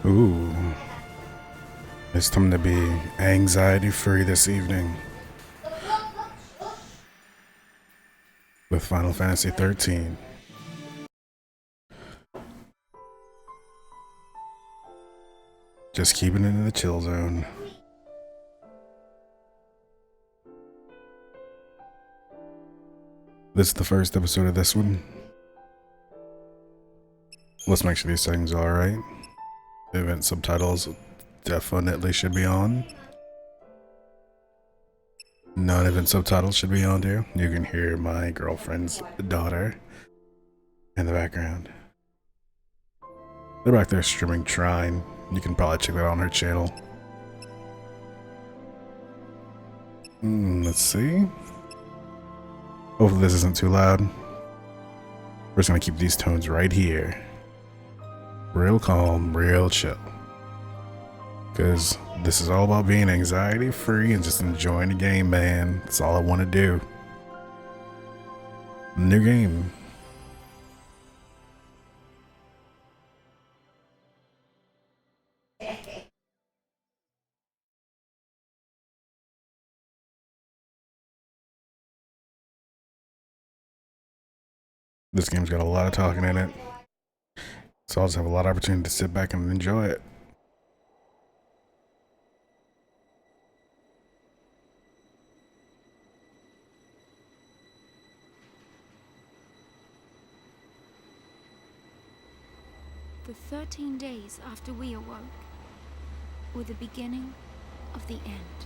Ooh, it's time to be anxiety free this evening with Final Fantasy XIII. Just keeping it in the chill zone. This is the first episode of this one. Let's make sure these settings are alright. The event subtitles definitely should be on. Non-event subtitles should be on too. You can hear my girlfriend's daughter in the background. They're back there streaming Trine. You can probably check that out on her channel. Let's see. Hopefully this isn't too loud. We're just gonna keep these tones right here. Real calm, real chill. Because this is all about being anxiety free and just enjoying the game, man. That's all I want to do. New game. This game's got a lot of talking in it, so I'll just have a lot of opportunity to sit back and enjoy it. The 13 days after we awoke were the beginning of the end.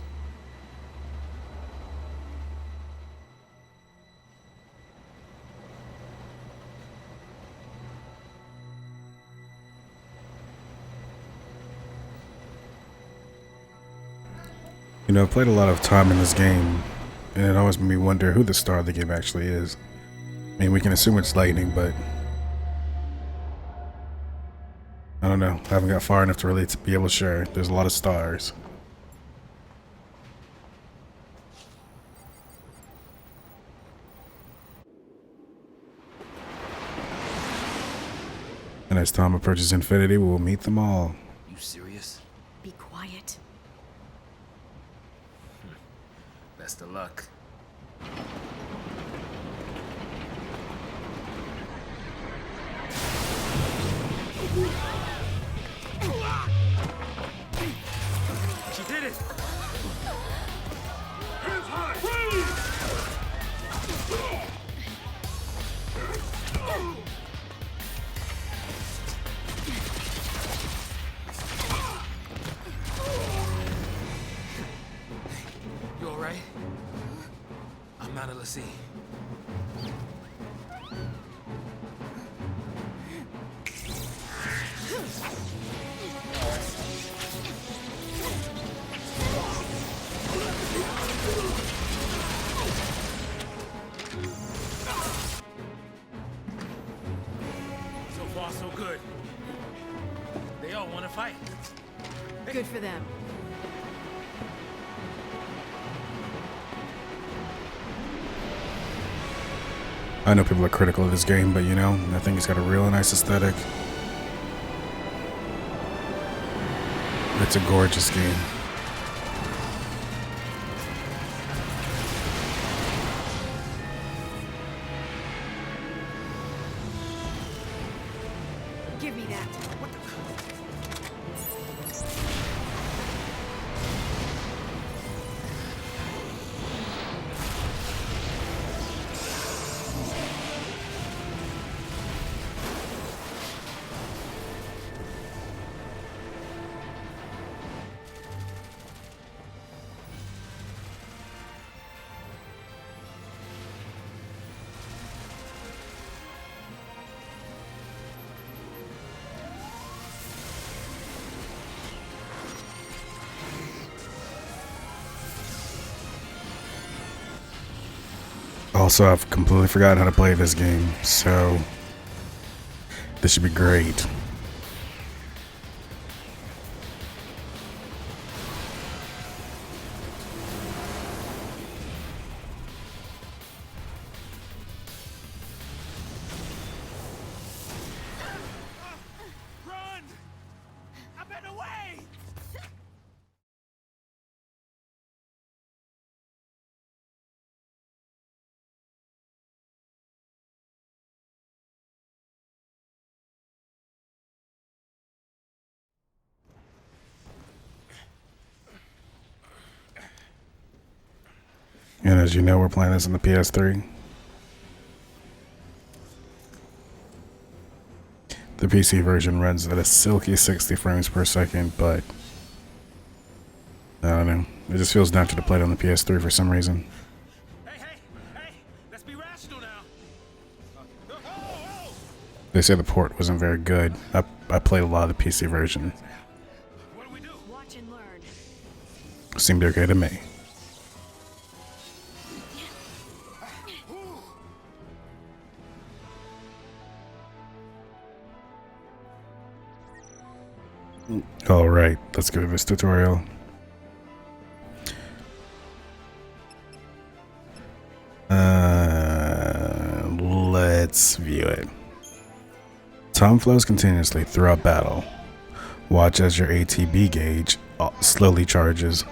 You know, I've played a lot of time in this game, and it always made me wonder who the star of the game actually is. I mean, we can assume it's Lightning, but I don't know. I haven't got far enough to really be able to share. There's a lot of stars. And as time approaches infinity, we will meet them all. You serious? Be quiet. Best of luck. She did it! Hands high! You alright? I'm out of the sea. So far, so good. They all want to fight. Good for them. I know people are critical of this game, but you know, I think it's got a real nice aesthetic. It's a gorgeous game. Give me that. What the? Also, I've completely forgotten how to play this game, so this should be great. Run! I bet And as you know, we're playing this on the PS3. The PC version runs at a silky 60 frames per second, but I don't know. It just feels natural to play it on the PS3 for some reason. Hey, let's be rational now. They say the port wasn't very good. I played a lot of the PC version. What do we do? Watch and learn. Seemed okay to me. Alright, let's go to this tutorial. Let's view it. Time flows continuously throughout battle. Watch as your ATB gauge slowly charges.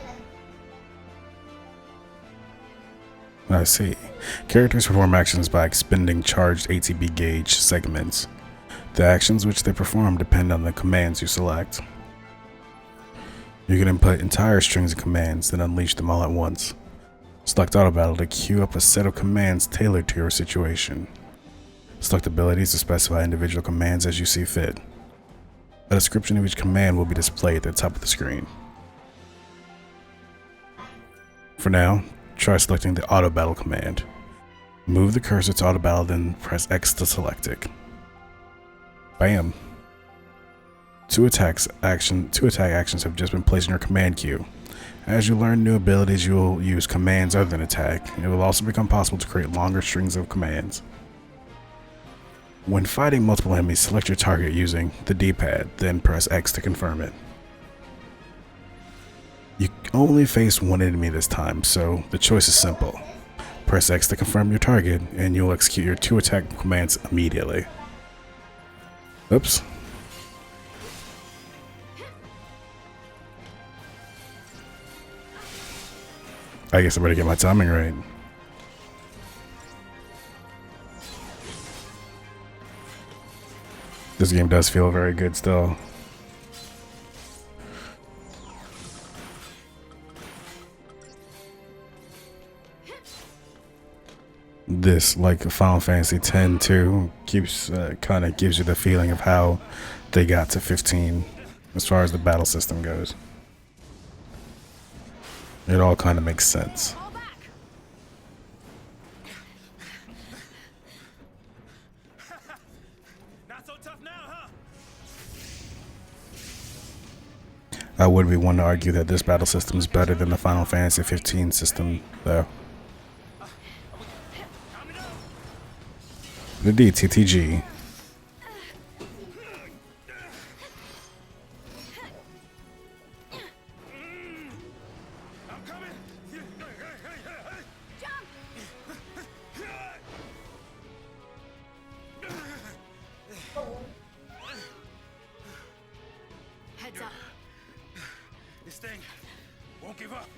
I see. Characters perform actions by expending charged ATB gauge segments. The actions which they perform depend on the commands you select. You can input entire strings of commands, then unleash them all at once. Select Auto Battle to queue up a set of commands tailored to your situation. Select abilities to specify individual commands as you see fit. A description of each command will be displayed at the top of the screen. For now, try selecting the Auto Battle command. Move the cursor to Auto Battle, then press X to select it. Bam! Two attack actions have just been placed in your command queue. As you learn new abilities, you will use commands other than attack. It will also become possible to create longer strings of commands. When fighting multiple enemies, select your target using the D-pad, then press X to confirm it. You only face one enemy this time, so the choice is simple. Press X to confirm your target, and you'll execute your two attack commands immediately. Oops. I guess I better get my timing right. This game does feel very good still. This, like Final Fantasy X too, keeps kind of gives you the feeling of how they got to 15 as far as the battle system goes. It all kind of makes sense. Not so tough now, huh? I would be one to argue that this battle system is better than the Final Fantasy XV system, though. Indeed, TTG. Heads up. This thing won't give up.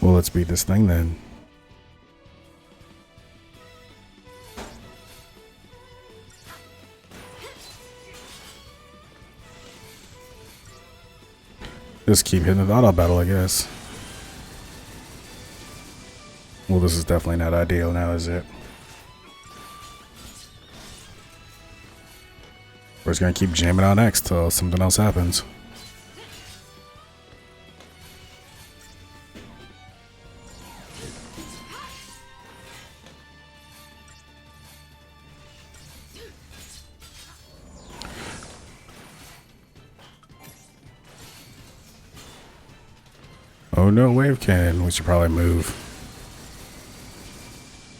Well, let's beat this thing then. Just keep hitting the auto battle, I guess. Well, this is definitely not ideal now, is it? We're just gonna keep jamming on X till something else happens. Oh no, wave cannon. We should probably move.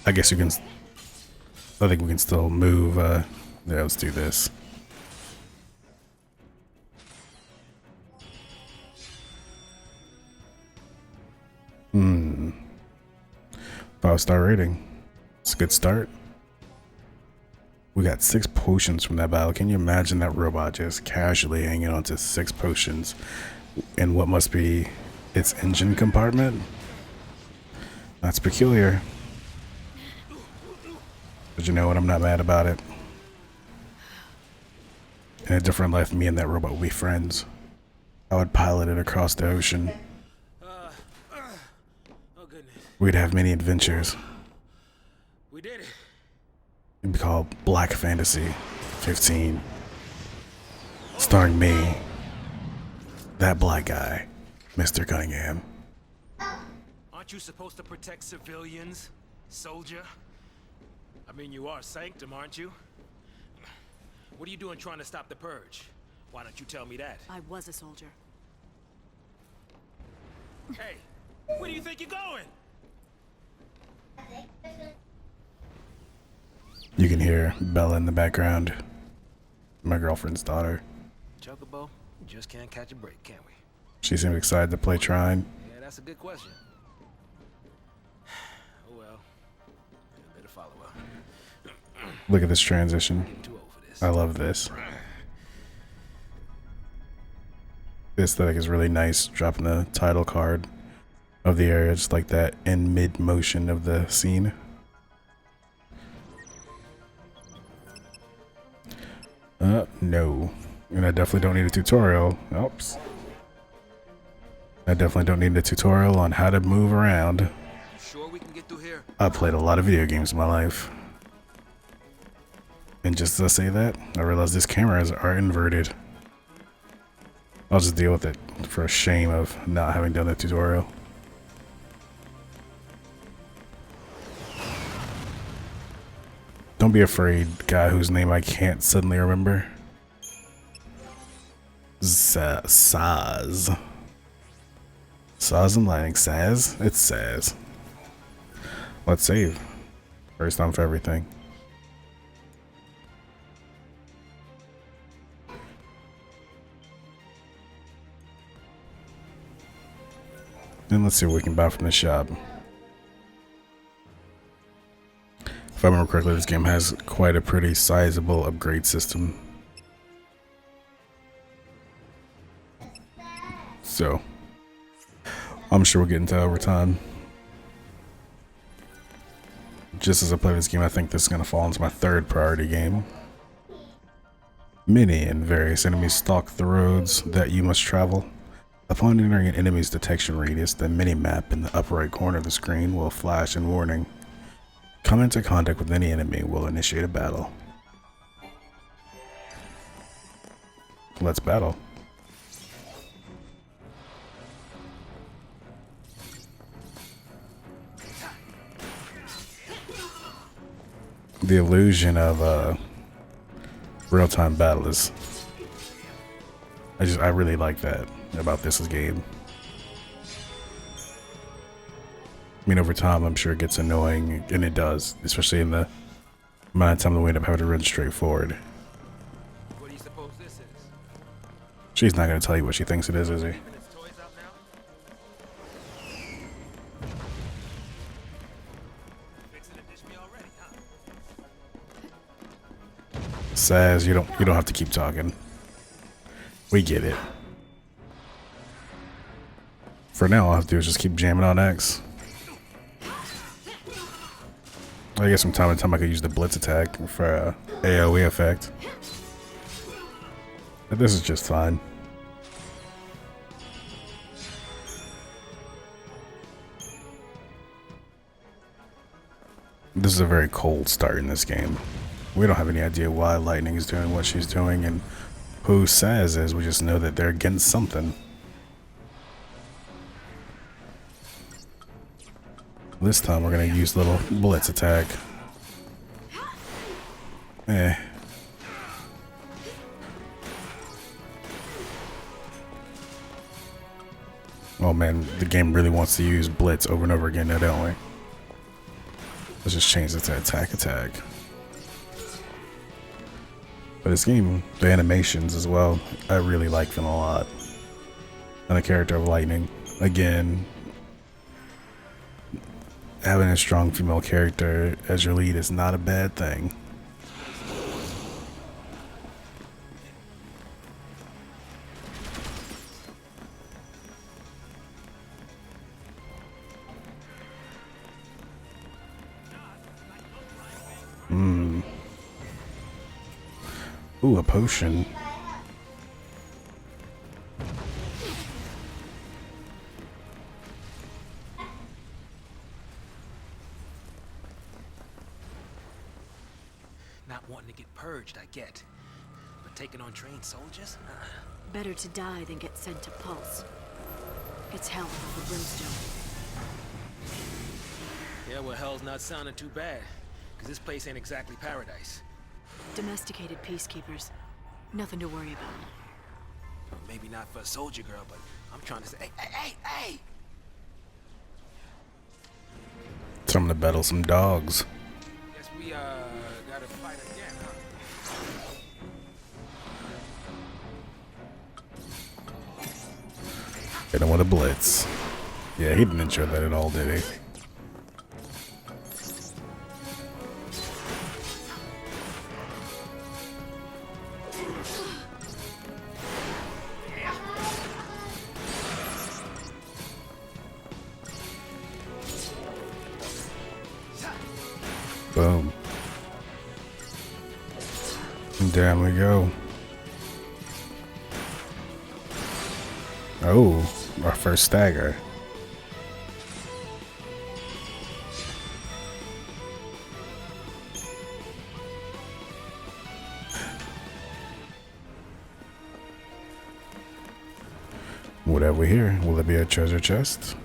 I guess you can. I think we can still move. Yeah, let's do this. Hmm. 5-star rating. It's a good start. We got 6 potions from that battle. Can you imagine that robot just casually hanging onto 6 potions in what must be its engine compartment? That's peculiar. But you know what? I'm not mad about it. In a different life, me and that robot would be friends. I would pilot it across the ocean. Oh goodness. We'd have many adventures. We did it. It'd be called Black Fantasy 15. Starring me, that black guy, Mr. Cunningham. Aren't you supposed to protect civilians, soldier? I mean, you are Sanctum, aren't you? What are you doing trying to stop the purge? Why don't you tell me that? I was a soldier. Hey, where do you think you're going? You can hear Bella in the background. My girlfriend's daughter. Chocobo, you just can't catch a break, can we? She seemed excited to play Trine. Yeah, that's a good question. Oh well. I better follow up. Look at this transition. Getting too old for this. I love this. The aesthetic is really nice. Dropping the title card of the area, just like that in mid motion of the scene. No. And I definitely don't need a tutorial. Oops. I definitely don't need a tutorial on how to move around. Sure we can get through here? I've played a lot of video games in my life. And just as I say that, I realize these cameras are inverted. I'll just deal with it for shame of not having done the tutorial. Don't be afraid, guy whose name I can't suddenly remember. Saz. Saz and Lightning. Saz? It's Saz. Let's save. First time for everything. And let's see what we can buy from the shop. If I remember correctly, this game has quite a pretty sizable upgrade system. So, I'm sure we'll get into overtime. Just as I play this game, I think this is going to fall into my third priority game. Many and various enemies stalk the roads that you must travel. Upon entering an enemy's detection radius, the mini-map in the upper right corner of the screen will flash a warning. Come into contact with any enemy will initiate a battle. Let's battle. The illusion of real-time battle is... I really like that about this game. I mean, over time, I'm sure it gets annoying, and it does, especially in the amount of time that we end up having to run straight forward. What do you suppose this is? She's not going to tell you what she thinks it is he? Even its toys out now? Fixing to dish me already, huh? Says you don't have to keep talking. We get it. For now, all I have to do is just keep jamming on X. I guess from time to time I could use the blitz attack for AoE effect. But this is just fine. This is a very cold start in this game. We don't have any idea why Lightning is doing what she's doing and who Saz is. We just know that they're against something. This time we're gonna use little blitz attack. Oh man, the game really wants to use blitz over and over again now, don't we? Let's just change it to attack. But this game, the animations as well, I really like them a lot. And the character of Lightning, again, having a strong female character as your lead is not a bad thing. Ooh, a potion. Not wanting to get purged, I get. But taking on trained soldiers? Better to die than get sent to Pulse. It's hell for Brimstone. Yeah, well, hell's not sounding too bad. Because this place ain't exactly paradise. Domesticated peacekeepers. Nothing to worry about. Well, maybe not for a soldier girl, but I'm trying to say, hey! Time to battle some dogs. Guess we, gotta fight again, huh? Hit him with a blitz. Yeah, he didn't enjoy that at all, did he? Boom. And down we go. Oh, our first stagger. What have we here? Will it be a treasure chest?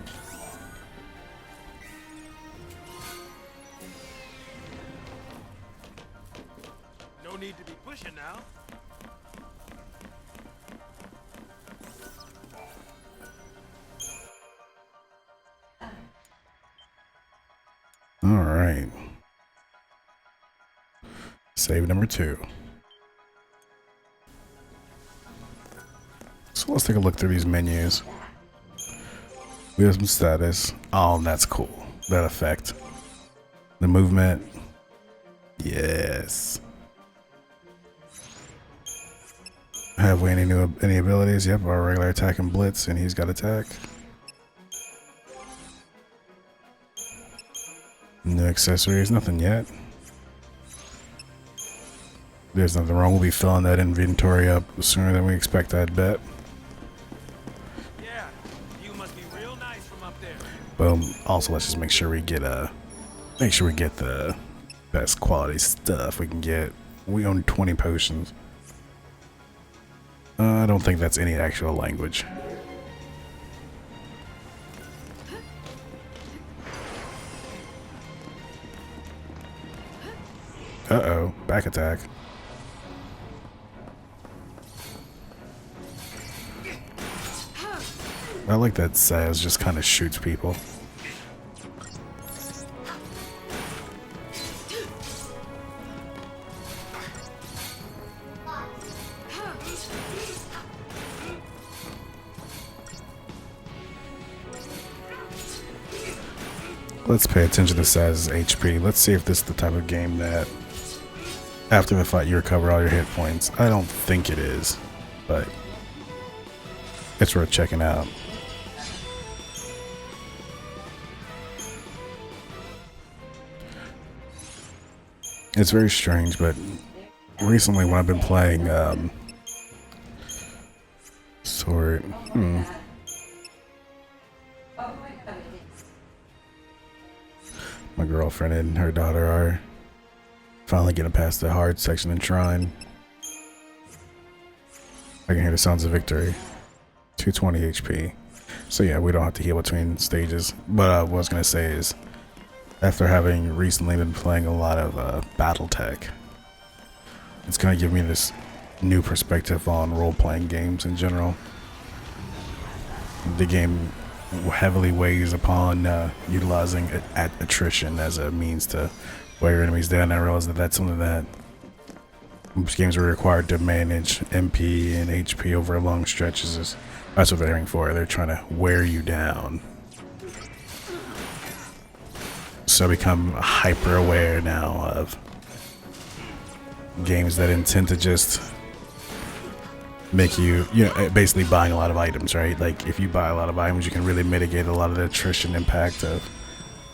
No need to be pushing now. All right. Save number 2. So let's take a look through these menus. We have some status. Oh, that's cool. That effect. The movement. Yes. Have we any abilities? Yep, our regular attack and blitz, and he's got attack. No accessories, nothing yet. There's nothing wrong. We'll be filling that inventory up sooner than we expect, I'd bet. Yeah, you must be real nice from up there. Boom. Also, let's just make sure we get the best quality stuff we can get. We own 20 potions. I don't think that's any actual language. Uh-oh, back attack. I like that Saz just kind of shoots people. Let's pay attention to Saz's HP. Let's see if this is the type of game that after the fight you recover all your hit points. I don't think it is, but it's worth checking out. It's very strange, but recently when I've been playing Sword, my girlfriend and her daughter are finally getting past the hard section in Shrine. I can hear the sounds of victory. 220 HP. So yeah, we don't have to heal between stages. But what I was going to say is, after having recently been playing a lot of Battletech, it's going to give me this new perspective on role-playing games in general. The game heavily weighs upon utilizing attrition as a means to wear your enemies down. I realize that that's something that most games are required to manage MP and HP over long stretches. That's what they're aiming for. They're trying to wear you down. So I become hyper aware now of games that intend to just make you, basically buying a lot of items, right? Like if you buy a lot of items, you can really mitigate a lot of the attrition impact of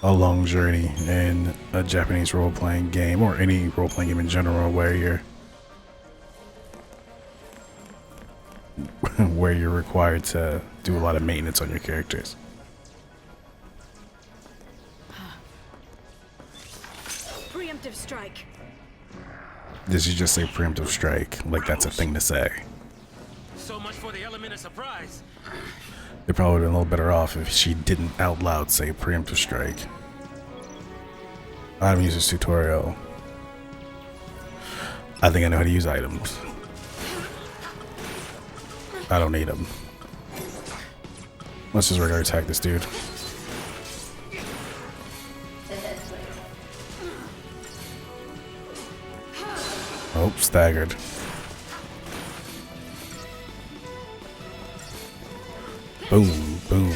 a long journey in a Japanese role-playing game, or any role-playing game in general, where you're required to do a lot of maintenance on your characters. Preemptive strike. Did she just say preemptive strike? Like that's a thing to say. So much for the element of surprise. They probably would have been a little better off if she didn't out loud say preemptive strike. Item users tutorial. I think I know how to use items. I don't need them. Let's just regular attack this dude. Oh, staggered. Boom, boom.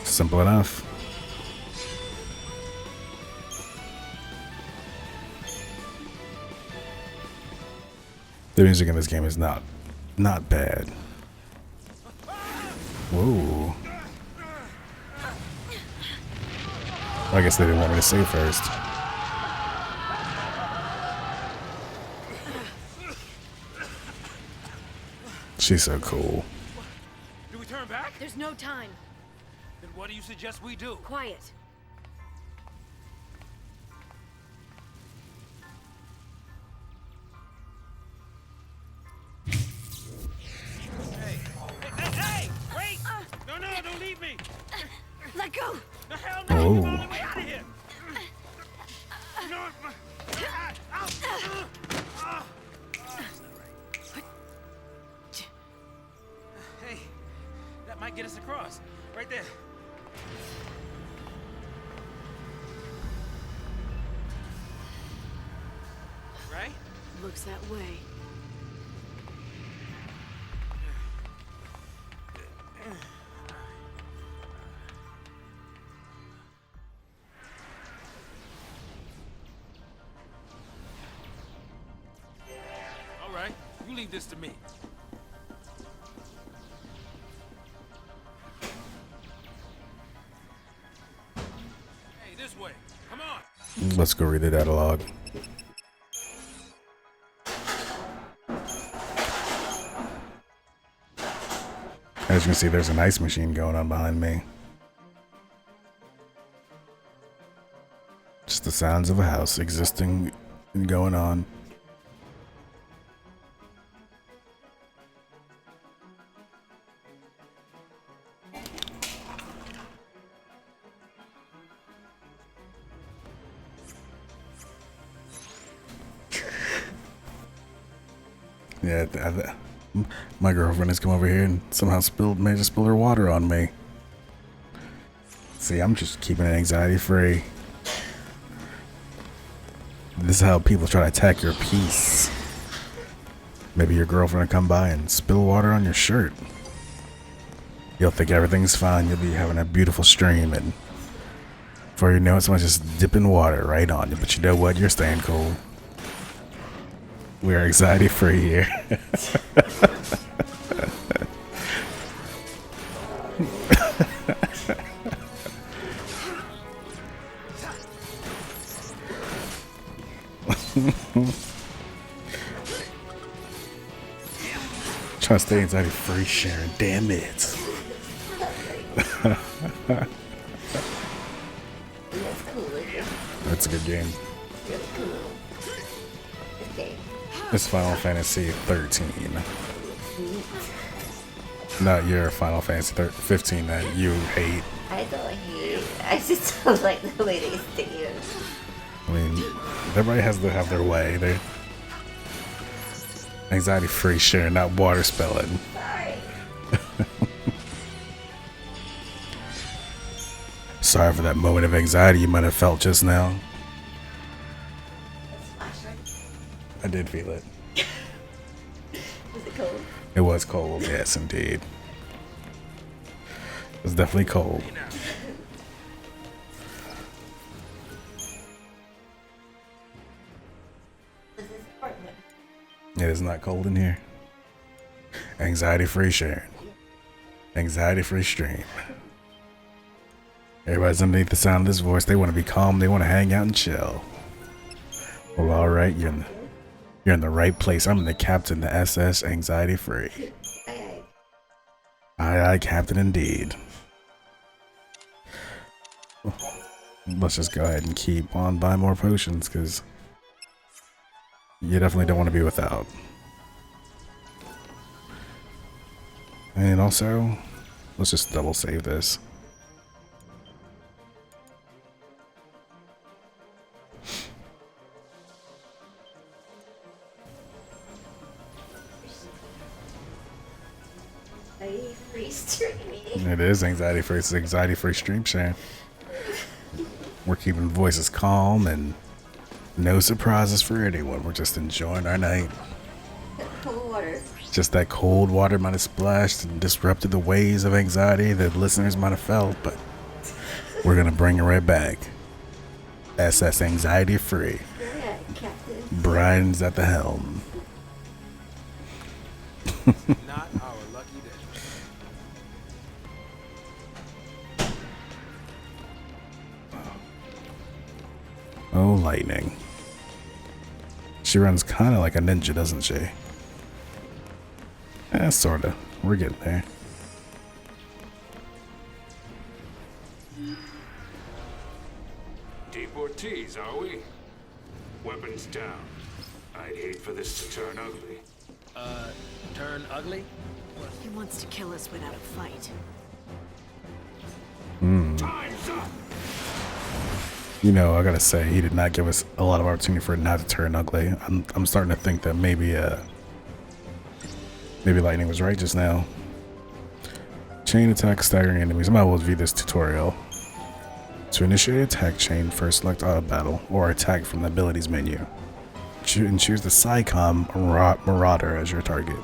Simple enough. The music in this game is not bad. Whoa. I guess they didn't want me to save first. She's so cool. Do we turn back? There's no time. Then what do you suggest we do? Quiet. Hey! Wait! No, don't leave me! Let go! The hell no! Oh. You're on the way out of here! No! Hey, that might get us across. Right there. Right? Looks that way. All right, you leave this to me. Hey, this way. Come on. Let's go read the dialogue. As you can see, there's an ice machine going on behind me. Just the sounds of a house existing and going on. Yeah, my girlfriend has come over here and somehow managed to spill her water on me. See, I'm just keeping it anxiety free. This is how people try to attack your peace. Maybe your girlfriend will come by and spill water on your shirt. You'll think everything's fine. You'll be having a beautiful stream, and before you know it, someone's just dipping water right on you. But you know what? You're staying cool. We are anxiety free here. Trying to stay anxiety free, Sharon. Damn it. That's a good game. It's Final Fantasy 13. Not your Final Fantasy 15 that you hate. I don't hate. I just don't like the way they stand. I mean, everybody has to have their way. They're anxiety free, Sharon, not water spelling. Sorry. Sorry for that moment of anxiety you might have felt just now. I did feel it. Was it cold? It was cold, yes, indeed. It was definitely cold. Was this apartment? It is not cold in here. Anxiety free, Sharon. Anxiety free stream. Everybody's underneath the sound of this voice. They want to be calm. They want to hang out and chill. Well, all right, you're in the right place. I'm the captain, the SS, anxiety free. Aye, Aye, captain, indeed. Let's just go ahead and keep on buying more potions, because You definitely don't want to be without. And also, let's just double save this. Are you free streaming? It is anxiety free. It's anxiety free stream sharing. We're keeping voices calm and no surprises for anyone. We're just enjoying our night. Cold water. Just that cold water might have splashed and disrupted the waves of anxiety that listeners might have felt, but we're gonna bring it right back. SS anxiety free. Yeah, Captain. Brian's at the helm. Not our lucky day. Oh, lightning. She runs kind of like a ninja, doesn't she? Sorta. We're getting there. Deportees, are we? Weapons down. I'd hate for this to turn ugly. Turn ugly? He wants to kill us without a fight. Time's up! You know, I gotta say, he did not give us a lot of opportunity for it not to turn ugly. I'm starting to think that maybe Lightning was right just now. Chain attack staggering enemies. I might as well view this tutorial. To initiate attack chain, first select auto battle or attack from the abilities menu. And choose the XIII Marauder as your target.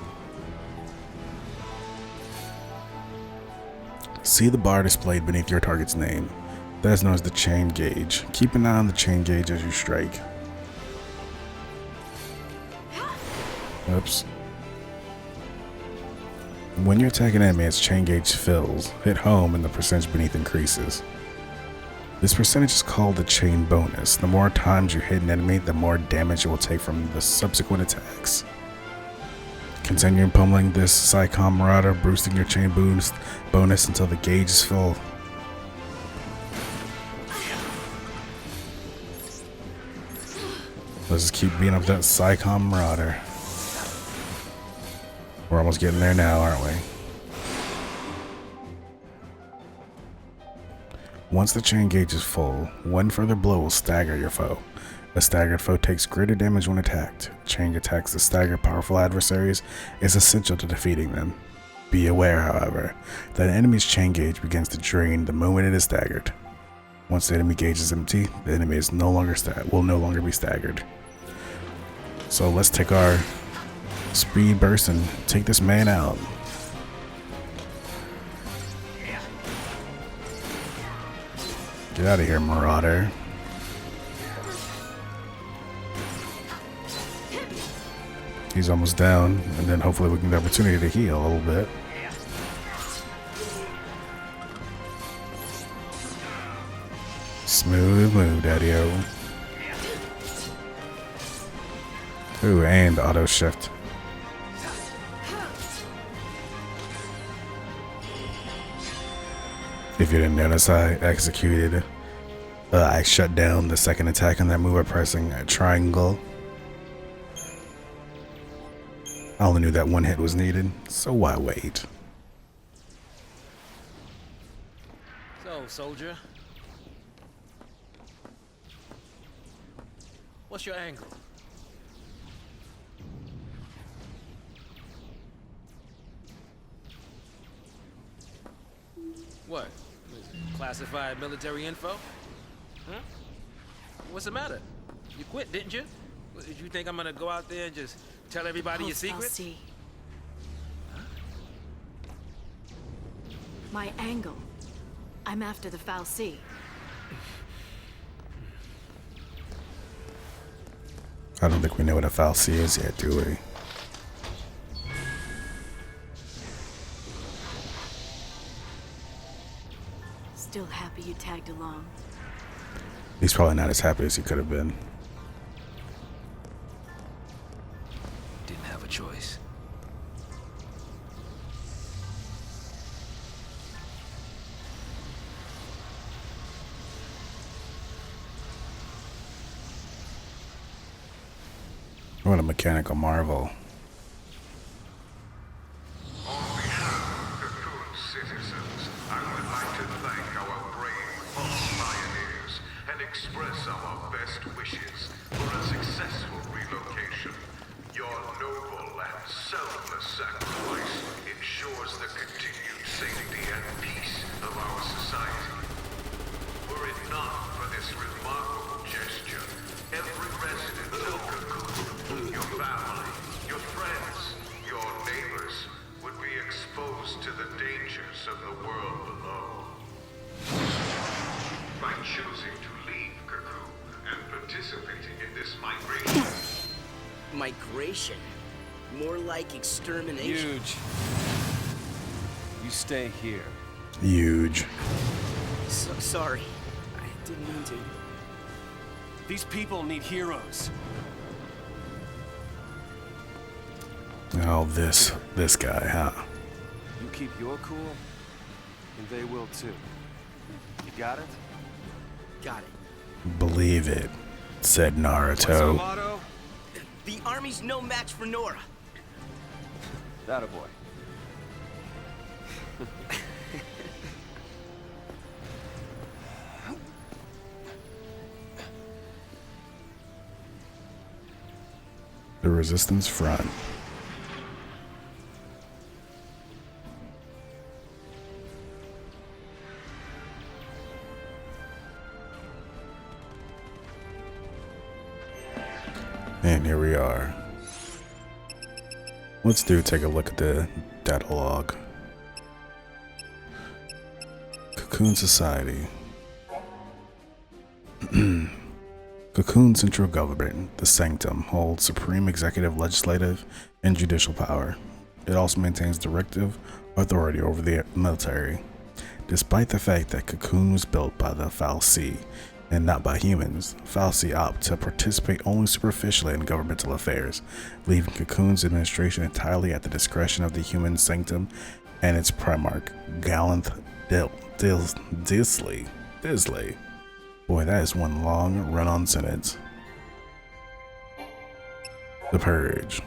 See the bar displayed beneath your target's name. That is known as the chain gauge. Keep an eye on the chain gauge as you strike. Oops. When you attack an enemy, its chain gauge fills. Hit home and the percentage beneath increases. This percentage is called the chain bonus. The more times you hit an enemy, the more damage it will take from the subsequent attacks. Continue pummeling this XIII Marauder, boosting your chain bonus until the gauge is full. Let's just keep beating up that XIII Marauder. We're almost getting there now, aren't we? Once the chain gauge is full, one further blow will stagger your foe. A staggered foe takes greater damage when attacked. Chain attacks that stagger powerful adversaries is essential to defeating them. Be aware, however, that an enemy's chain gauge begins to drain the moment it is staggered. Once the enemy gauge is empty, the enemy is will no longer be staggered. So let's take our speed burst and take this man out. Get out of here, Marauder. He's almost down, and then hopefully we can get the opportunity to heal a little bit. Smooth move, Daddy-O. Ooh, and auto shift. If you didn't notice, I shut down the second attack on that move by pressing a triangle. I only knew that one hit was needed, so why wait? So, soldier. What's your angle? What? Classified military info? Huh? What's the matter? You quit, didn't you? Did you think I'm gonna go out there and just tell everybody your secrets? My angle. I'm after the Fal'Cie. I don't think we know what a Fal'Cie is yet, do we? Still happy you tagged along. He's probably not as happy as he could have been. Didn't have a choice. What a mechanical marvel. On behalf of Cocoon citizens, I would like to thank our brave false pioneers and express our best wishes for a successful relocation. Your noble and selfless sacrifice ensures the continued safety and peace of our society. Were it not for this remarkable gesture, every resident of Cocoon, your family, your friends, your neighbors, would be exposed to the dangers of the world below. By choosing to leave Cocoon and participating in this migration, Migration? More like extermination. Huge. You stay here. Huge. Sorry. I didn't mean to. These people need heroes. Oh, this guy, huh? You keep your cool, and they will too. You got it? Got it. Believe it, said What's our Naruto. motto? The army's no match for Nora. That a boy. The Resistance Front. And here we are. Let's take a look at the data log. Cocoon Society. Cocoon Central Government, the Sanctum, holds supreme executive, legislative, and judicial power. It also maintains directive authority over the military. Despite the fact that Cocoon was built by the XIII and not by humans, XIII opt to participate only superficially in governmental affairs, leaving Cocoon's administration entirely at the discretion of the human Sanctum and its primarch, Gallanth Disley. Boy, that is one long run-on sentence. The Purge.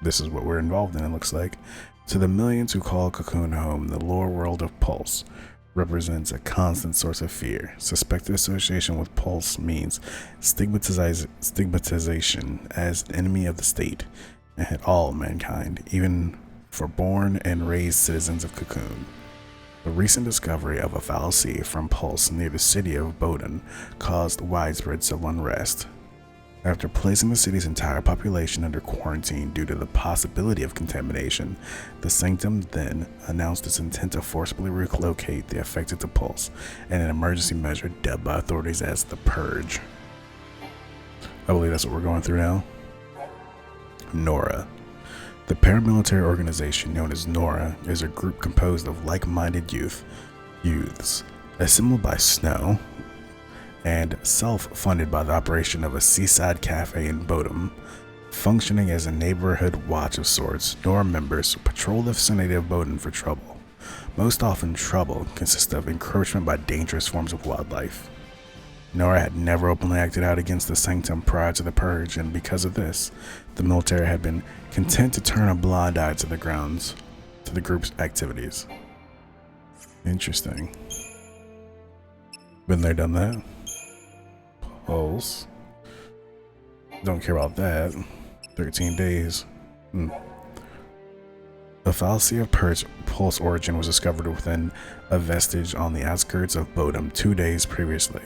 This is what we're involved in, it looks like. To the millions who call Cocoon home, the lore world of Pulse represents a constant source of fear. Suspected association with Pulse means stigmatization as an enemy of the state and all mankind, even for born and raised citizens of Cocoon. The recent discovery of a fallacy from Pulse near the city of Bowden caused widespread civil unrest. After placing the city's entire population under quarantine due to the possibility of contamination, the Sanctum then announced its intent to forcibly relocate the affected to Pulse in an emergency measure dubbed by authorities as the Purge. I believe that's what we're going through now. Nora. The paramilitary organization known as Nora is a group composed of like-minded youths, assembled by Snow, and self-funded by the operation of a seaside cafe in Bodum. Functioning as a neighborhood watch of sorts, Nora members patrol the vicinity of Bowden for trouble. Most often, trouble consists of encroachment by dangerous forms of wildlife. Nora had never openly acted out against the Sanctum prior to the Purge, and because of this, the military had been content to turn a blind eye to the group's activities. Interesting. Been there, done that. Pulse. Don't care about that. 13 days. The fallacy of Pulse origin was discovered within a vestige on the outskirts of Bodum 2 days previously,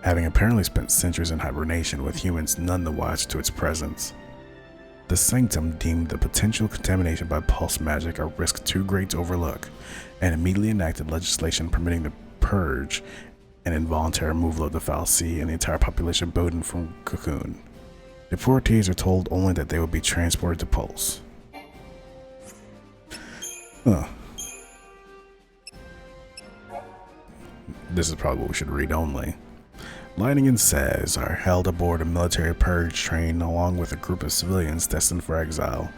having apparently spent centuries in hibernation with humans none the wiser to its presence. The Sanctum deemed the potential contamination by Pulse magic a risk too great to overlook, and immediately enacted legislation permitting the Purge, an involuntary removal of the fallacy and the entire population of Bowden from Cocoon. Deportees are told only that they will be transported to Pulse. This is probably what we should read only. Lightning and Saz are held aboard a military purge train along with a group of civilians destined for exile.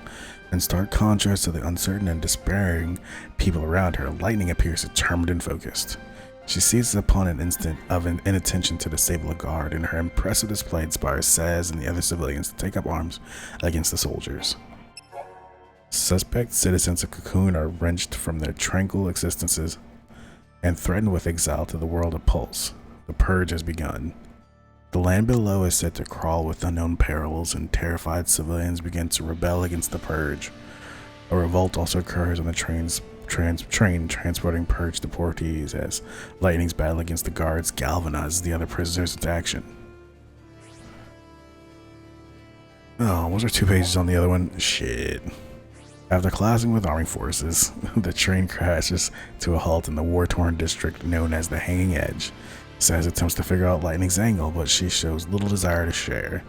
In stark contrast to the uncertain and despairing people around her, Lightning appears determined and focused. She seizes upon an instant of inattention to disable a guard, and her impressive display inspires Saz and the other civilians to take up arms against the soldiers. Suspect citizens of Cocoon are wrenched from their tranquil existences and threatened with exile to the world of Pulse. The purge has begun. The land below is set to crawl with unknown perils, and terrified civilians begin to rebel against the purge. A revolt also occurs on the train transporting purge deportees as Lightning's battle against the guards galvanizes the other prisoners into action. Oh, was there 2 pages on the other one? Shit. After clashing with army forces, the train crashes to a halt in the war-torn district known as the Hanging Edge. Saz attempts to figure out Lightning's angle, but she shows little desire to share.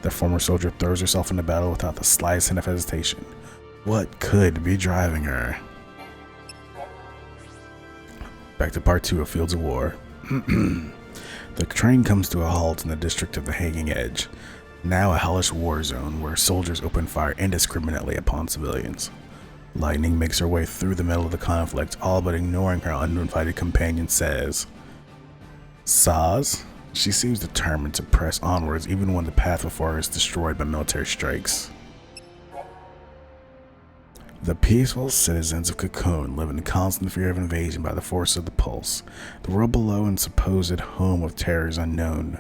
The former soldier throws herself into battle without the slightest hint of hesitation. What could be driving her? Back to part 2 of Fields of War. The train comes to a halt in the district of the Hanging Edge, now a hellish war zone where soldiers open fire indiscriminately upon civilians. Lightning makes her way through the middle of the conflict, all but ignoring her uninvited companion Saz. Saz? She seems determined to press onwards even when the path before her is destroyed by military strikes. The peaceful citizens of Cocoon live in constant fear of invasion by the force of the Pulse. The world below and supposed home of terror is unknown.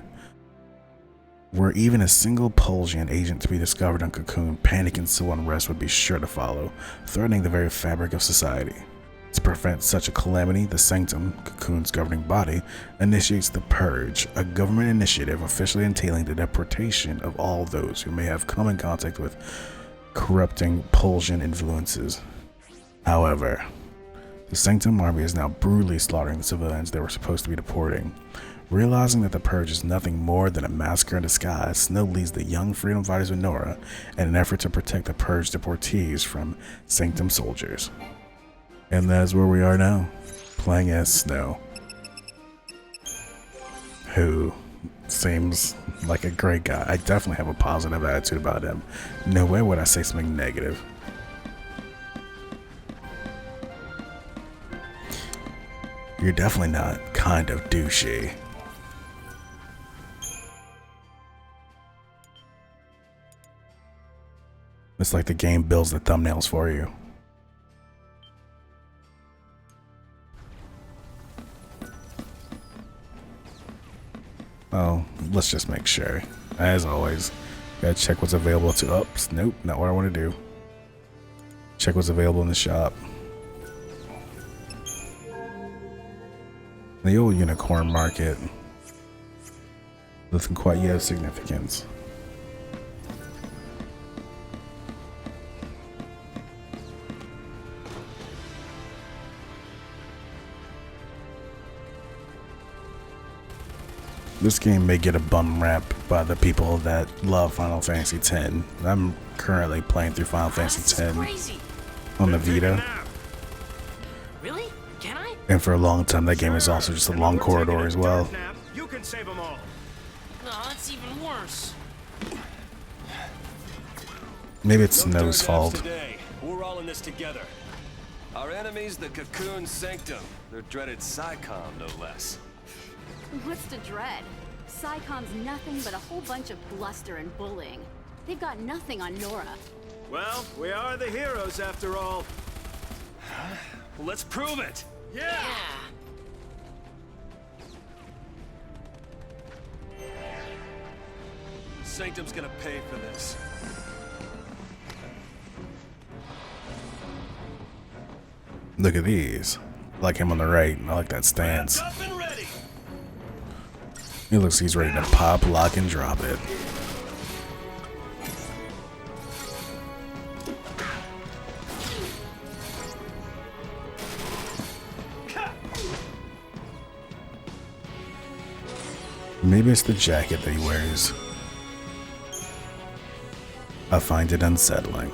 Were even a single Pulsian agent to be discovered on Cocoon, panic and civil unrest would be sure to follow, threatening the very fabric of society. To prevent such a calamity, the Sanctum, Cocoon's governing body, initiates the Purge, a government initiative officially entailing the deportation of all those who may have come in contact with corrupting Pulsian influences. However, the Sanctum army is now brutally slaughtering the civilians they were supposed to be deporting. Realizing that the Purge is nothing more than a massacre in disguise, Snow leads the young freedom fighters of Nora in an effort to protect the Purge deportees from Sanctum soldiers. And that is where we are now, playing as Snow, who seems like a great guy. I definitely have a positive attitude about him. No way would I say something negative. You're definitely not kind of douchey. It's like the game builds the thumbnails for you. Oh, let's just make sure. As always, gotta check what's available to ups. Nope, not what I want to do. Check what's available in the shop. The old unicorn market. Nothing quite yet of significance. This game may get a bum rap by the people that love Final Fantasy X. I'm currently playing through Final Fantasy X on the Vita. Really? Can I? And for a long time that game is also just a long corridor as well. You can save them all. No, that's even worse. Maybe it's Snow's fault. Today. We're all in this together. Our enemies, the Cocoon Sanctum. Their dreaded PSICOM, no less. What's to dread? PSICOM's nothing but a whole bunch of bluster and bullying. They've got nothing on Nora. Well, we are the heroes after all. Well, let's prove it. Yeah! Sanctum's gonna pay for this. Look at these. Like him on the right. I like that stance. Up and ready. He looks like he's ready to pop, lock, and drop it. Maybe it's the jacket that he wears. I find it unsettling.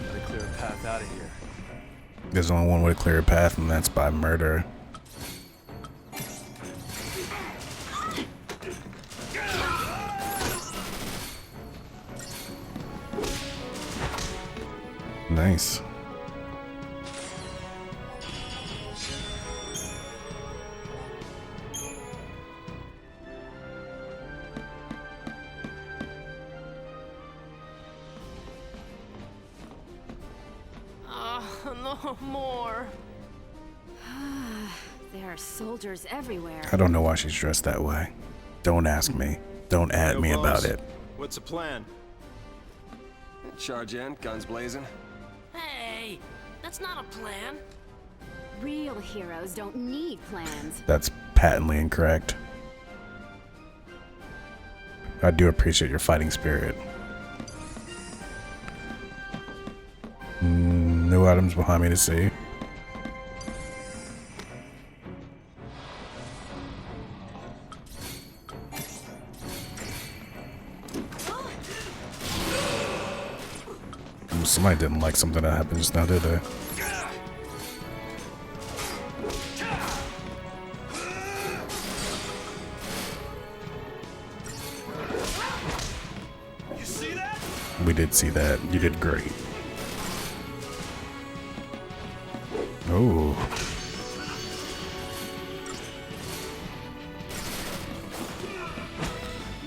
Gotta clear a path out of here. There's only one way to clear a path, and that's by murder. Nice. No more. There are soldiers everywhere. I don't know why she's dressed that way. Don't ask me. Don't at me about it. What's the plan? Charge in, guns blazing. Hey, that's not a plan. Real heroes don't need plans. That's patently incorrect. I do appreciate your fighting spirit. No items behind me to see. Somebody didn't like something that happened just now, did they? You see that? We did see that. You did great. Oh.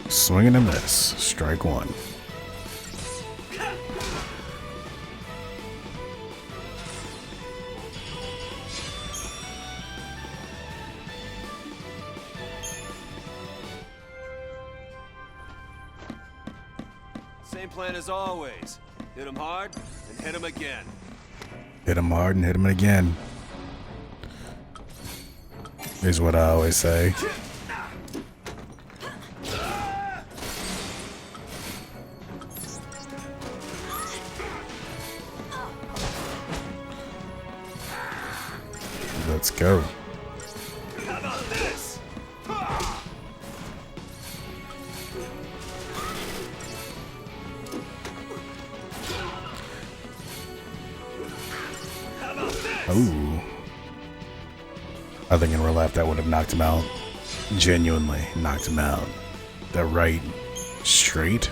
Swing and a miss. Strike one. Same plan as always. Hit him hard and hit him again. Hit him hard and hit him again. Is what I always say. Let's go. How about this? How about this? Ooh. I think in real life that would have knocked him out. Genuinely knocked him out. That right straight.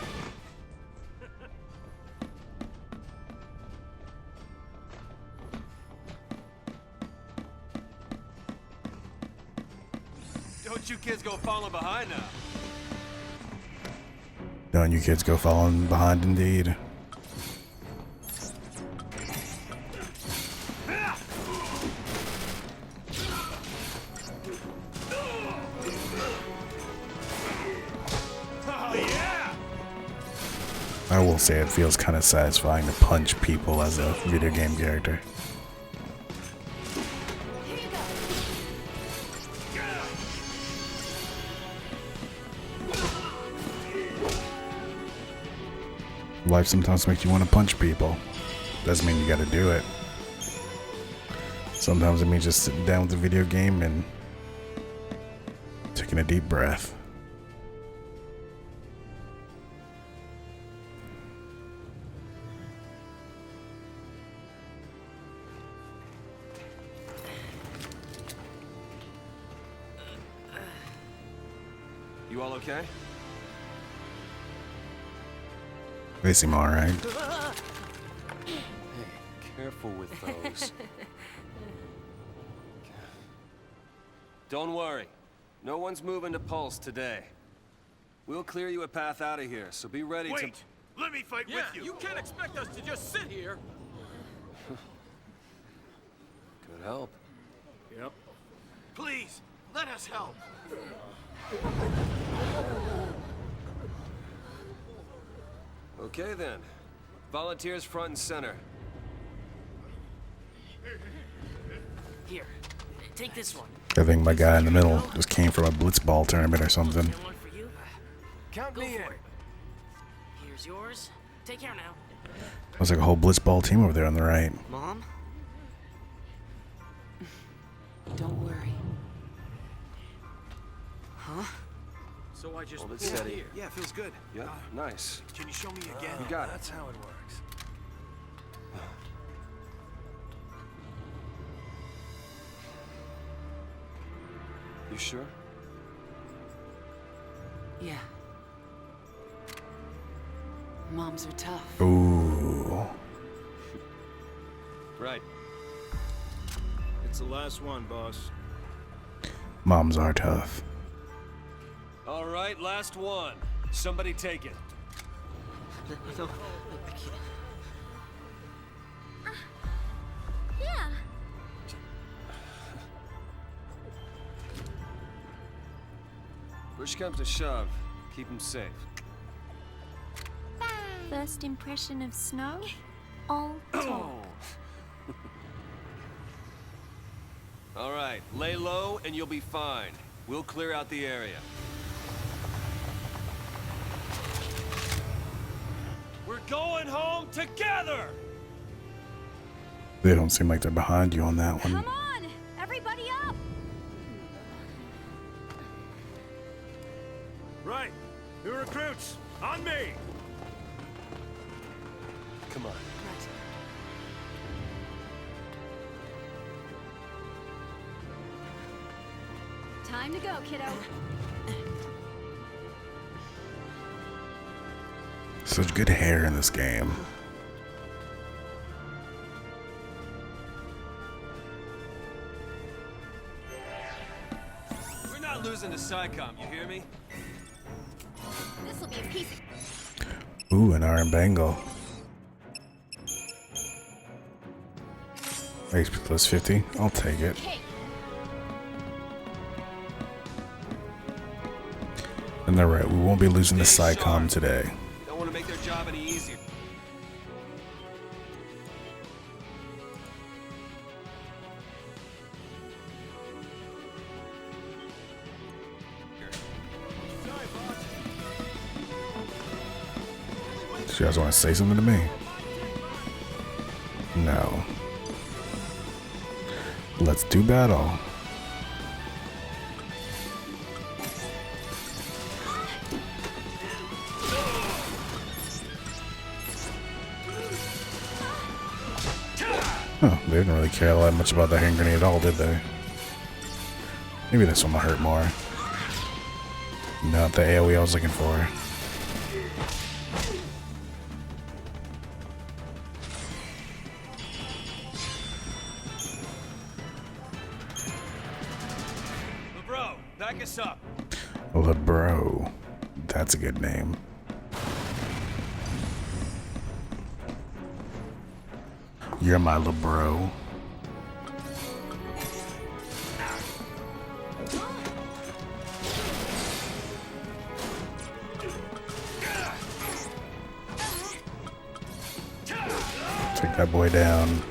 Don't you kids go falling behind now. Don't you kids go falling behind indeed. Oh, yeah! I will say it feels kind of satisfying to punch people as a video game character. Here you go. Life sometimes makes you want to punch people. Doesn't mean you gotta do it. Sometimes it means just sitting down with the video game and taking a deep breath. You all okay? They seem alright. Hey, careful with those. Don't worry. No one's moving to Pulse today. We'll clear you a path out of here, so be ready to... Wait! Let me fight with you! You can't expect us to just sit here! Good help. Yep. Please, let us help! Okay then. Volunteers front and center. Here, take this one. I think my guy in the middle just came from a blitzball tournament or something. And one for you. Count Go me in. for it. Here's yours. Take care now. Looks like a whole blitzball team over there on the right. Mom? Don't worry. Huh? So I just Hold it steady. here. Yeah, feels good. Yep, nice. Can you show me again? You got it. That's how it works. You sure? Yeah. Moms are tough. Ooh. Right. It's the last one, boss. Moms are tough. All right, last one. Somebody take it. No, I can't. Yeah. Push comes to shove. Keep him safe. First impression of snow? All talk. All right, lay low and you'll be fine. We'll clear out the area. We're going home together! They don't seem like they're behind you on that one. Come on! Everybody up! Right. New recruits, on me! Come on. Time to go, kiddo. Such good hair in this game. We're not losing to SciComm, you hear me? This'll be a piece of... Ooh, an iron bangle. HP plus 50. I'll take it. cake. And they're right. We won't be losing to SciComm today. Don't want to make their job any easier. Do you guys want to say something to me? No. Let's do battle. Oh, they didn't really care that much about the hand grenade at all, did they? Maybe this one will hurt more. Not the AoE I was looking for. Bro, back us up. LeBro. That's a good name. You're my LeBro. Take that boy down.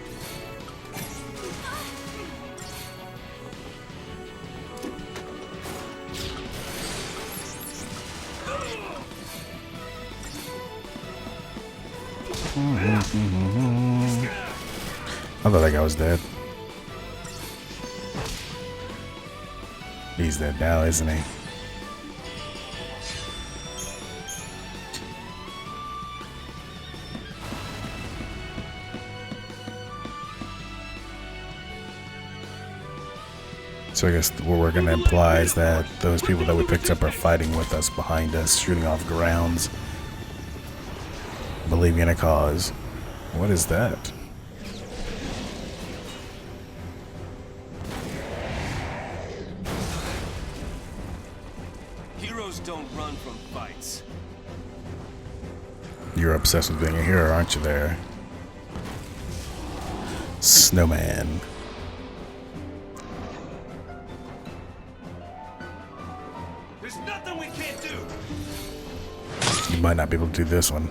I thought that guy was dead. He's dead now, isn't he? So I guess what we're going to imply is that those people that we picked up are fighting with us, behind us, shooting off grounds, believing in a cause. What is that? Heroes don't run from fights. You're obsessed with being a hero, aren't you there? Snowman. There's nothing we can't do. You might not be able to do this one.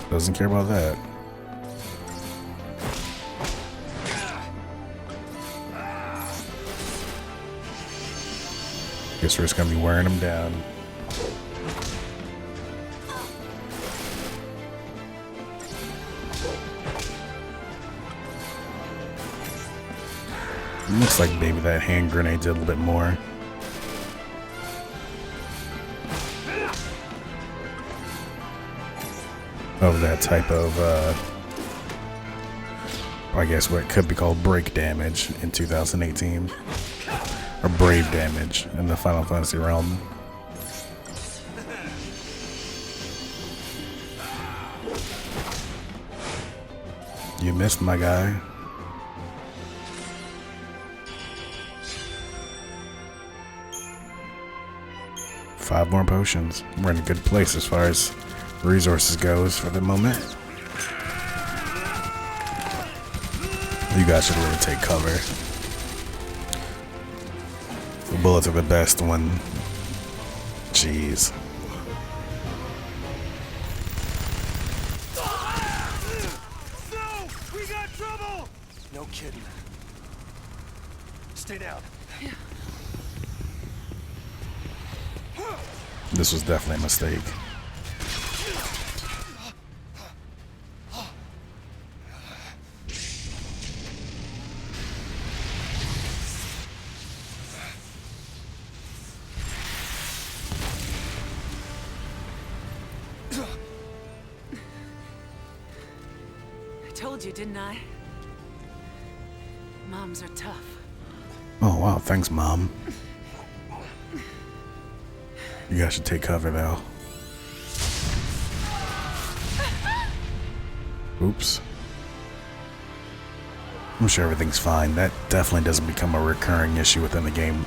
Doesn't care about that. Guess we're just gonna be wearing them down. Looks like maybe that hand grenade did a little bit more. Of that type of, I guess what could be called break damage in 2018. Or brave damage in the Final Fantasy realm. You missed, my guy. Five more potions. We're in a good place as far as resources goes for the moment. You guys should really take cover. The bullets are the best when... Jeez. No! We got trouble! No kidding. Stay down. This was definitely a mistake. I told you, didn't I? Moms are tough. Oh wow, thanks, Mom. You guys should take cover now. Oops. I'm sure everything's fine. That definitely doesn't become a recurring issue within the game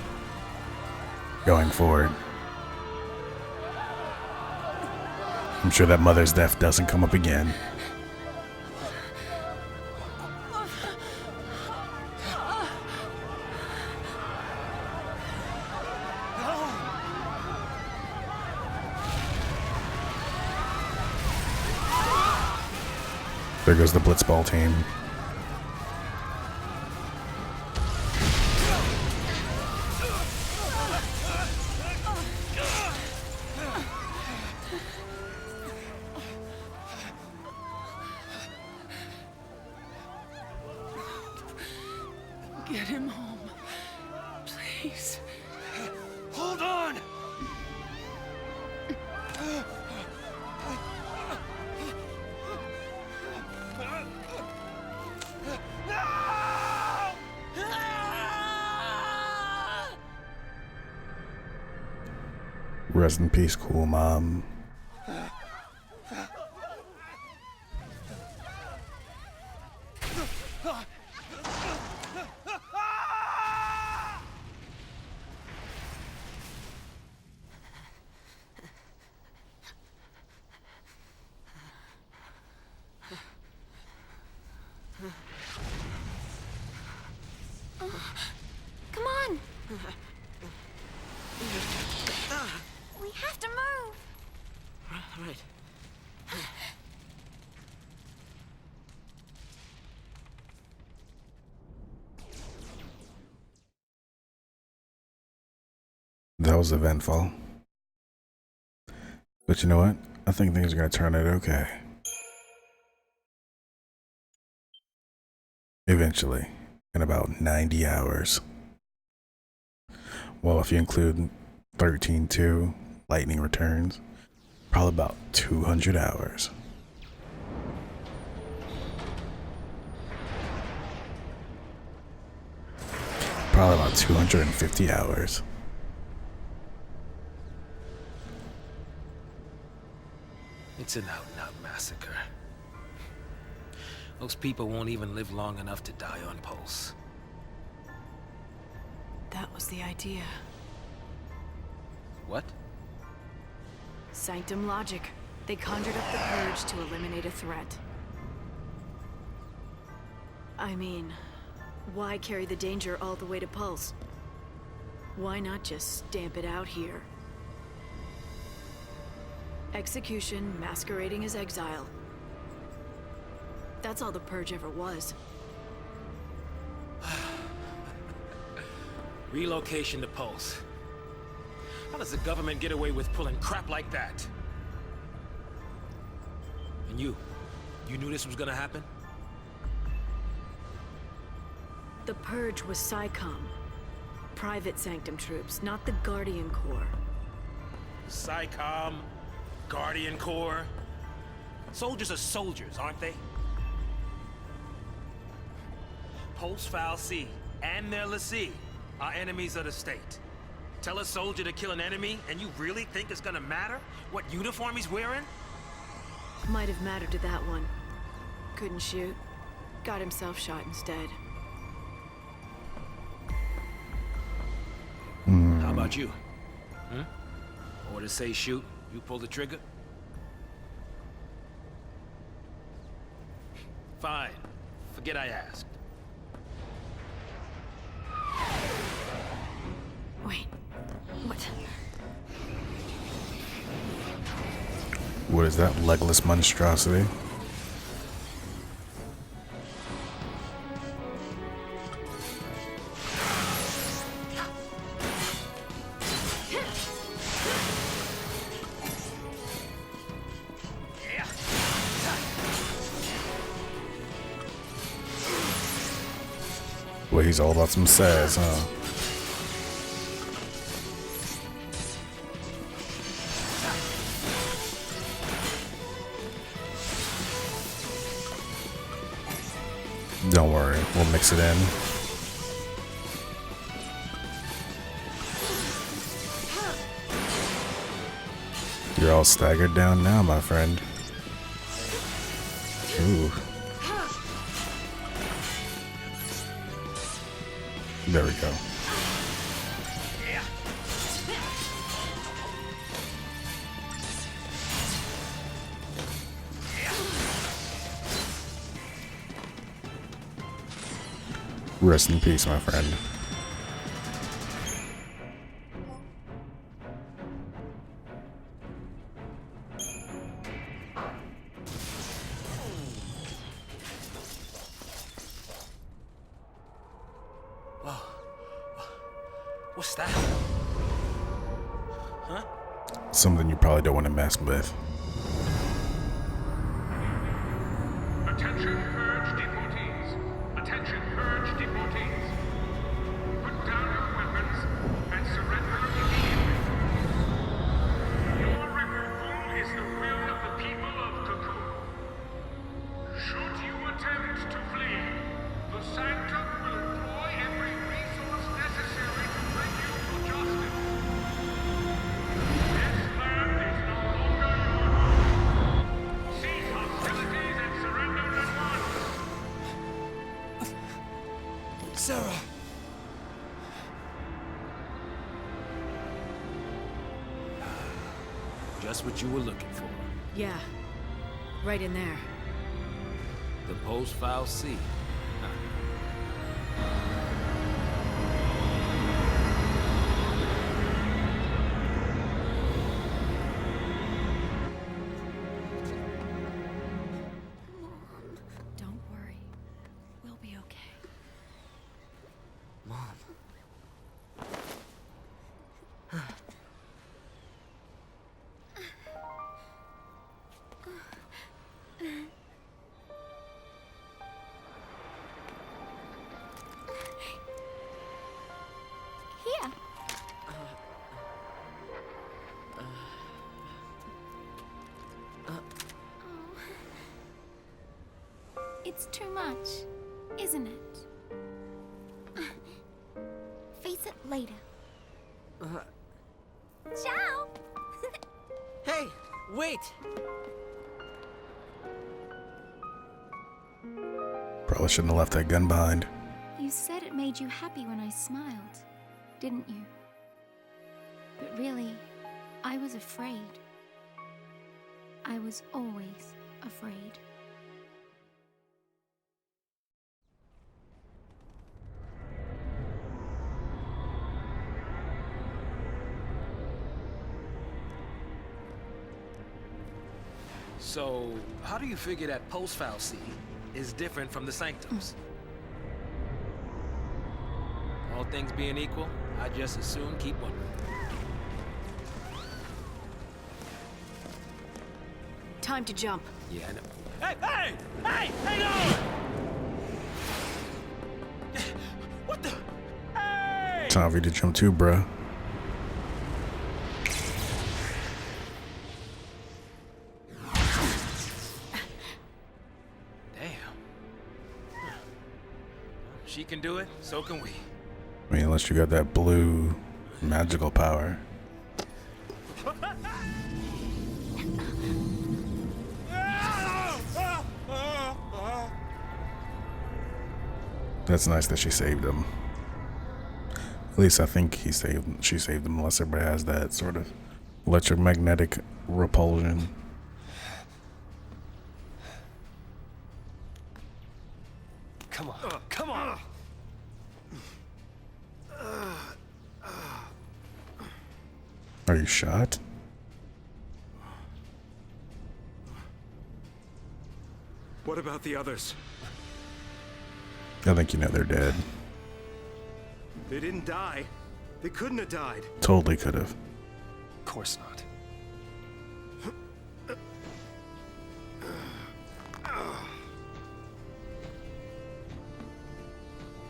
going forward. I'm sure that mother's death doesn't come up again. There goes the blitzball team. Get him home. Please. Hold on! Rest in peace, cool mom. Come on! We have to move! Right. That was eventful. But you know what? I think things are going to turn out okay. Eventually. In about 90 hours. Well, if you include 13-2, Lightning Returns, probably about 200 hours. Probably about 250 hours. It's an out-and-out massacre. Those people won't even live long enough to die on Pulse. That was the idea. What? Sanctum logic. They conjured up the Purge to eliminate a threat. I mean, why carry the danger all the way to Pulse? Why not just stamp it out here? Execution masquerading as exile. That's all the Purge ever was. Relocation to Pulse. How does the government get away with pulling crap like that? And you knew this was gonna happen? The Purge was SciComm. Private Sanctum troops, not the Guardian Corps. SciComm, Guardian Corps. Soldiers are soldiers, aren't they? Pulse Foul C and their lessee are enemies of the state. Tell a soldier to kill an enemy, and you really think it's gonna matter what uniform he's wearing? Might have mattered to that one. Couldn't shoot. got himself shot instead. How about you? Orders say shoot, you pull the trigger? Fine. Forget I asked. Wait, what? What is that legless monstrosity? Well, he's all about some sass, huh? Don't worry, we'll mix it in. You're all staggered down now, my friend. Ooh. There we go. Rest in peace, my friend. What's that? Huh? Something you probably don't want to mess with. Attention, purge deportees. Attention, purge deportees. Put down your weapons and surrender immediately. Your removal is the will of the people of Cocoon. Should you attempt to flee, the Sanctum will employ every resource necessary to bring you to justice. This land is no longer your home. Cease hostilities and surrender at once. Sarah! Just what you were looking for. Yeah, right in there. The post-file C. Don't worry. We'll be okay. Mom. Here. It's too much, isn't it? Face it later. Ciao! Hey, wait! Probably shouldn't have left that gun behind. You said it made you happy when I smiled, didn't you? But really, I was afraid. I was always afraid. So, how do you figure that post-file C is different from the Sanctums? All things being equal, I just as soon keep wondering. Time to jump. Yeah, I know. Hey! Hey! Hang on! What the? Hey! Time for you to jump too, bruh. She can do it, so can we. I mean, unless you got that blue magical power. That's nice that she saved him. At least I think she saved him, unless everybody has that sort of electromagnetic repulsion. Come on, come on! Are you shot? What about the others? I think you know they're dead. They didn't die. They couldn't have died. Totally could have. Of course not.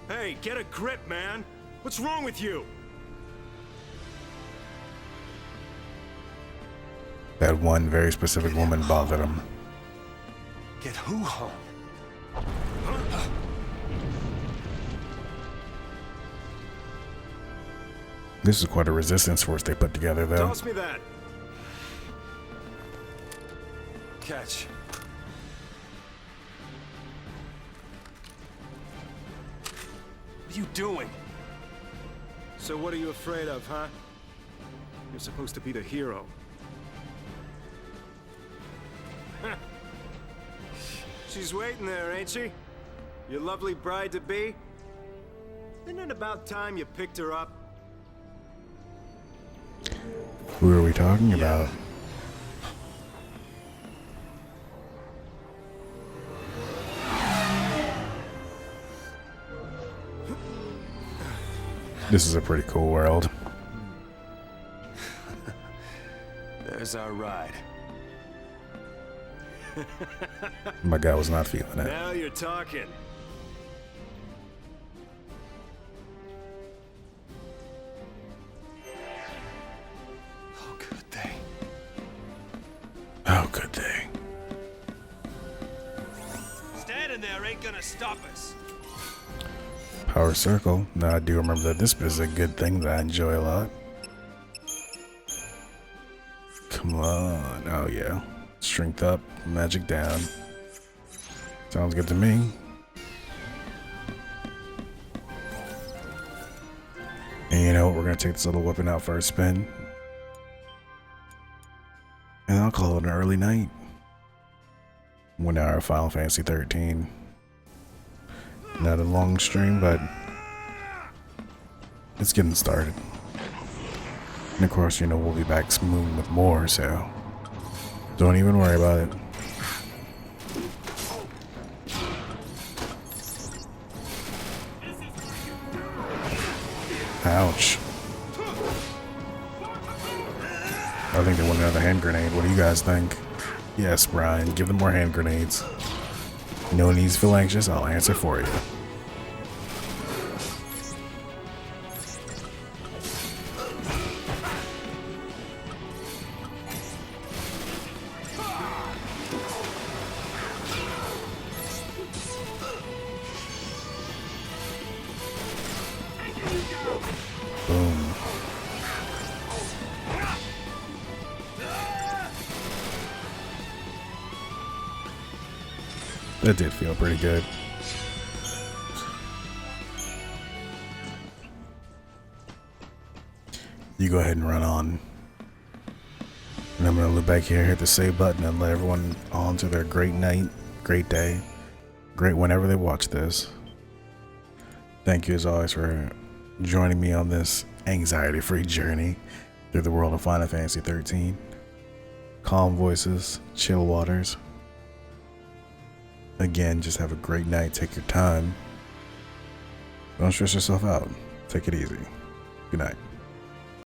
Hey, get a grip, man! What's wrong with you? That one very specific woman bothered him. Get who home? This is quite a resistance force they put together, though. Toss me that. Catch. What are you doing? So what are you afraid of, huh? You're supposed to be the hero. She's waiting there, ain't she? Your lovely bride-to-be? Isn't it about time you picked her up? Who are we talking about? This is a pretty cool world. There's our ride. My guy was not feeling it. Now you're talking. Oh, good they. Oh, could they? Standing there ain't gonna stop us. Power circle. Now I do remember that this is a good thing that I enjoy a lot. Come on. Oh, yeah. Strength up, magic down. Sounds good to me. And you know what? We're going to take this little weapon out for a spin. And I'll call it an early night. We're now at Final Fantasy XIII. Not a long stream, but it's getting started. And of course, you know, we'll be back smooth with more, so don't even worry about it. Ouch. I think they want another hand grenade. What do you guys think? Yes, Brian, give them more hand grenades. No need to feel anxious, I'll answer for you. Boom. That did feel pretty good. You go ahead and run on. And I'm going to look back here, hit the save button, and let everyone on to their great night, great day, great whenever they watch this. Thank you as always for joining me on this anxiety-free journey through the world of Final Fantasy XIII. Calm voices, chill waters. Again, just have a great night. Take your time. Don't stress yourself out. Take it easy. Good night.